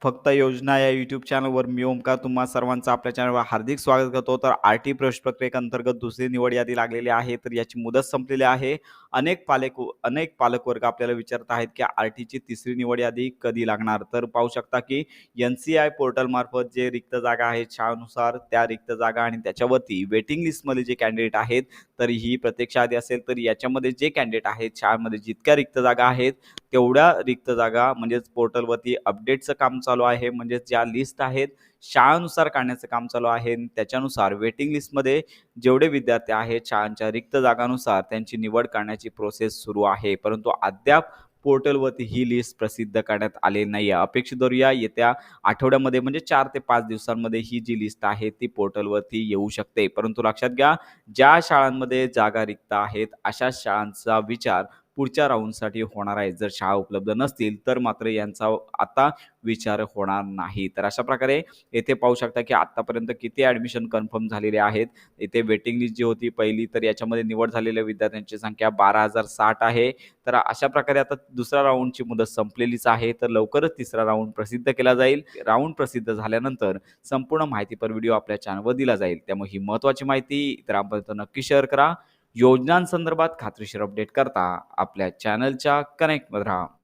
फक्त योजना या यूट्यूब चॅनलवर मी ओमकार तुम्हा सर्वांचं आपल्या चॅनलवर हार्दिक स्वागत करतो. तर आर-टी प्रवेश प्रक्रियेअंतर्गत दुसरी निवड यादी लागलेली आहे. तर याची मुदत संपलेली आहे. अनेक पालकवर्ग आपल्याला विचारत आहेत, की आर-टीची तिसरी निवड यादी कधी लागणार? तर पाहू शकता, की एन-सी-आय पोर्टलमार्फत जे रिक्त जागा आहेत शाळानुसार त्या रिक्त जागा आणि त्याच्यावरती वेटिंग लिस्टमध्ये जे कॅन्डिडेट आहेत, तर ही प्रत्यक्ष यादी असेल, तर याच्यामध्ये जे कॅन्डिडेट आहेत शाळांमध्ये जितक्या रिक्त जागा आहेत, तेवढ्या रिक्त जागा म्हणजेच पोर्टलवरती अपडेटचं काम चालू आहे. म्हणजेच ज्या लिस्ट आहेत शाळानुसार काढण्याचं काम चालू आहे. त्याच्यानुसार वेटिंग लिस्टमध्ये जेवढे विद्यार्थी आहेत शाळांच्या रिक्त जागांनुसार त्यांची निवड करण्याची प्रोसेस सुरू आहे. परंतु अद्याप पोर्टलवरती ही लिस्ट प्रसिद्ध करण्यात आली नाही आहे. अपेक्षित धरूया येत्या आठवड्यामध्ये म्हणजे 4 ते 5 दिवसांमध्ये ही जी लिस्ट आहे ती पोर्टलवरती येऊ शकते. परंतु लक्षात घ्या, ज्या शाळांमध्ये जागा रिक्त आहेत अशा शाळांचा विचार पुढच्या राऊंडसाठी होणार आहे. जर शाळा उपलब्ध नसतील तर मात्र यांचा आता विचार होणार नाही. तर अशा प्रकारे येथे पाहू शकता, की आत्तापर्यंत किती ॲडमिशन कन्फर्म झालेले आहेत. इथे वेटिंग लिस्ट जी होती पहिली, तर याच्यामध्ये निवड झालेल्या विद्यार्थ्यांची संख्या 12,060 आहे. तर अशा प्रकारे आता दुसऱ्या राऊंडची मुदत संपलेलीच आहे. तर लवकरच तिसरा राऊंड प्रसिद्ध केला जाईल. राऊंड प्रसिद्ध झाल्यानंतर संपूर्ण माहितीपर व्हिडिओ आपल्या चॅनलवर दिला जाईल. त्यामुळे ही महत्त्वाची माहिती इतरांपर्यंत नक्की शेअर करा. योजनांसंदर्भात खात्रीशीर अपडेट करता आपल्या चॅनलच्या कनेक्टमध्ये राहा.